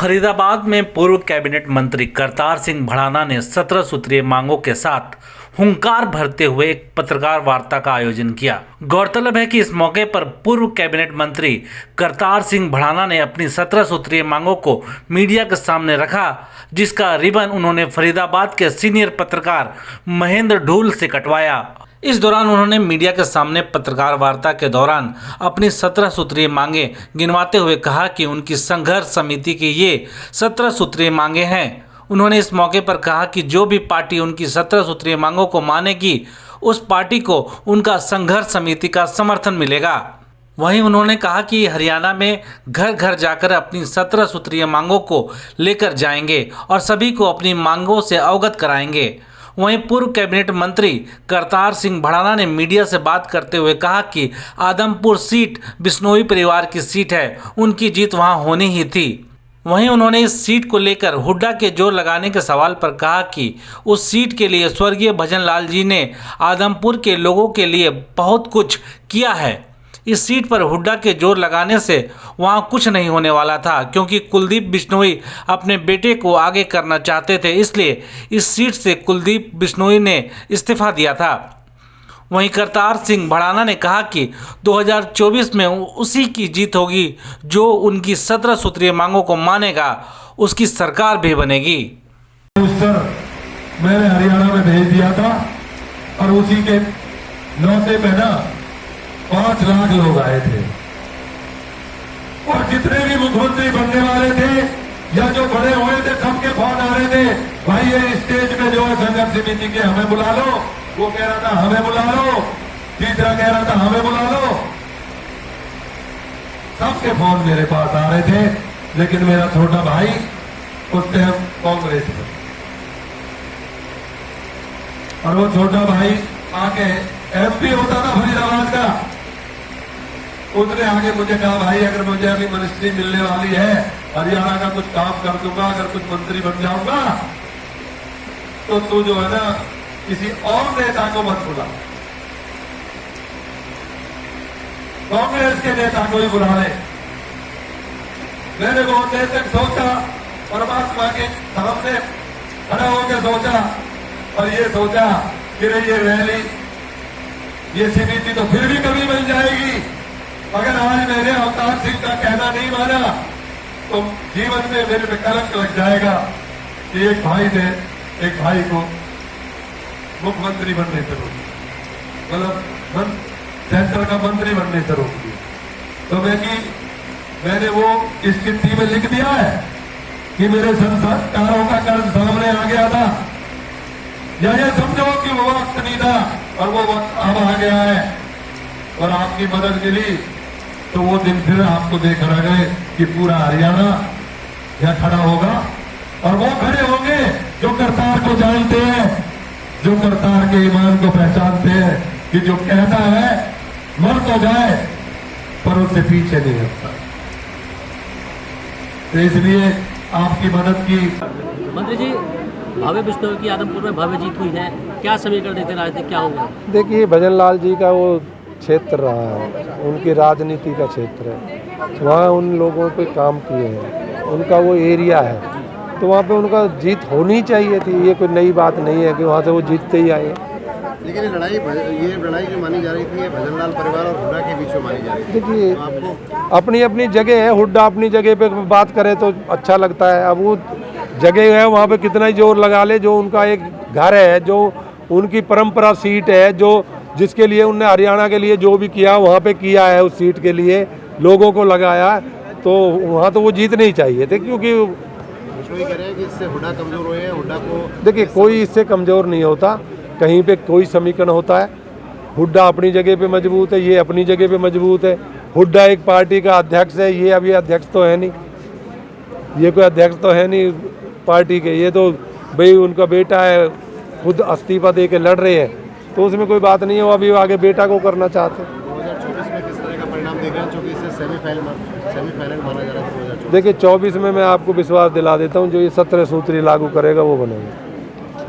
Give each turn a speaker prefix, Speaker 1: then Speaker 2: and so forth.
Speaker 1: फरीदाबाद में पूर्व कैबिनेट मंत्री करतार सिंह भड़ाना ने 17 सूत्रीय मांगों के साथ हुंकार भरते हुए एक पत्रकार वार्ता का आयोजन किया। गौरतलब है कि इस मौके पर पूर्व कैबिनेट मंत्री करतार सिंह भड़ाना ने अपनी 17 सूत्रीय मांगों को मीडिया के सामने रखा, जिसका रिबन उन्होंने फरीदाबाद के सीनियर पत्रकार महेंद्र ढूल से कटवाया। इस दौरान उन्होंने मीडिया के सामने पत्रकार वार्ता के दौरान अपनी 17 सूत्रीय मांगे गिनवाते हुए कहा कि उनकी संघर्ष समिति की ये 17 सूत्रीय मांगे हैं। उन्होंने इस मौके पर कहा कि जो भी पार्टी उनकी 17 सूत्रीय मांगों को मानेगी, उस पार्टी को उनका संघर्ष समिति का समर्थन मिलेगा। वहीं उन्होंने कहा कि हरियाणा में घर घर जाकर अपनी 17 सूत्रीय मांगों को लेकर जाएंगे और सभी को अपनी मांगों से अवगत कराएंगे। वहीं पूर्व कैबिनेट मंत्री करतार सिंह भड़ाना ने मीडिया से बात करते हुए कहा कि आदमपुर सीट बिश्नोई परिवार की सीट है, उनकी जीत वहां होनी ही थी। वहीं उन्होंने इस सीट को लेकर हुड्डा के जोर लगाने के सवाल पर कहा कि उस सीट के लिए स्वर्गीय भजन लाल जी ने आदमपुर के लोगों के लिए बहुत कुछ किया है। इस सीट पर हुड्डा के जोर लगाने से वहां कुछ नहीं होने वाला था, क्योंकि कुलदीप बिश्नोई अपने बेटे को आगे करना चाहते थे, इसलिए इस सीट से कुलदीप बिश्नोई ने इस्तीफा दिया था। वहीं करतार सिंह भड़ाना ने कहा कि 2024 में उसी की जीत होगी जो उनकी 17 सूत्रीय मांगों को मानेगा, उसकी सरकार भी बनेगी।
Speaker 2: मैंने हरियाणा में भेज दिया था और उसी के नौते में ना 5 लाख लोग आए थे और जितने भी मुख्यमंत्री बनने वाले थे या जो बड़े हुए थे, सबके फोन आ रहे थे, भाई ये स्टेज पे जो है संघर्ष समिति के हमें बुला लो। वो कह रहा था हमें बुला लो, तीसरा कह रहा था हमें बुला लो। सबके फोन मेरे पास आ रहे थे, लेकिन मेरा छोटा भाई उस टाइम कांग्रेस में, और वो छोटा भाई आके एमपी होता था फरीदाबाद का, उसने आगे मुझे कहा भाई अगर मुझे अभी मिनिस्ट्री मिलने वाली है, हरियाणा का कुछ काम कर दूंगा, अगर कुछ मंत्री बन जाऊंगा, तो तू जो है ना किसी और नेता को मत बुला, कांग्रेस के नेता को ही बुला ले। मैंने बहुत देर तक सोचा, परमात्मा के सामने खड़ा होकर सोचा और ये सोचा कि ये रैली, ये समिति तो फिर भी कभी मिल जाएगी। अगर आज मैंने अवतार सिंह का कहना नहीं माना तो जीवन में मेरे पे कलंक लग जाएगा कि एक भाई ने एक भाई को मुख्यमंत्री बनने से रोक दिया, मतलब सेंटर का मंत्री बनने से रोक दिया। तो मैंने वो इस चिट्ठी में लिख दिया है कि मेरे संस्कारों का कर्ज सामने आ गया था, या ये समझो कि वो वक्त नहीं था और वो वक्त अब आ गया है और आपकी मदद मिली तो वो दिन फिर आपको देख रह गए कि पूरा हरियाणा यहां खड़ा होगा और वो खड़े होंगे जो करतार को जानते हैं, जो करतार के ईमान को पहचानते हैं कि जो कहता है मर तो जाए पर उससे पीछे नहीं हटता। तो इसलिए आपकी मदद की।
Speaker 3: मंत्री जी, भव्य बिश्नोई की आदमपुर में भव्य जीत हुई है, क्या समीकरण देखते राजनीति क्या होगा?
Speaker 4: देखिए, भजन लाल जी का वो क्षेत्र रहा है, उनकी राजनीति का क्षेत्र है, वहाँ उन लोगों पे काम किए हैं, उनका वो एरिया है, तो वहाँ पे उनका जीत होनी चाहिए थी। ये कोई नई बात नहीं है कि वहाँ से वो जीतते ही आए।
Speaker 5: लेकिन ये लड़ाई जो मानी जा रही थी, ये भजन लाल परिवार और हुड्डा के बीच में मानी जा रही थी।
Speaker 4: देखिए,
Speaker 5: तो
Speaker 4: अपनी अपनी जगह है, हुड्डा अपनी जगह पे बात करे तो अच्छा लगता है। अब वो जगह है, वहाँ पे कितना ही जोर लगा ले, जो उनका एक घर है, जो उनकी परंपरा सीट है, जो जिसके लिए उनने हरियाणा के लिए जो भी किया वहाँ पे किया है, उस सीट के लिए लोगों को लगाया, तो वहाँ तो वो जीतने ही चाहिए थे। क्योंकि
Speaker 5: कह रहे हैं कि इससे हुड्डा कमजोर हुए हैं, हुड्डा को
Speaker 4: देखिए, कोई इससे कमज़ोर नहीं होता, कहीं पे कोई समीकरण होता है। हुड्डा अपनी जगह पे मजबूत है, ये अपनी जगह पे मजबूत है। हुड्डा एक पार्टी का अध्यक्ष है, ये अभी अध्यक्ष तो है नहीं, ये कोई अध्यक्ष तो है नहीं पार्टी के, ये तो भाई उनका बेटा है, खुद इस्तीफा दे के लड़ रहे हैं, तो उसमें कोई बात नहीं है, वो अभी आगे बेटा को करना चाहते हैं।
Speaker 5: 2024 में किस तरह का परिणाम देख रहे हैं, क्योंकि इसे सेमीफाइनल माना जा रहा है 2024?
Speaker 4: देखिए, 24 में मैं आपको विश्वास दिला देता हूँ, जो ये 17 सूत्री लागू करेगा वो बनेगा।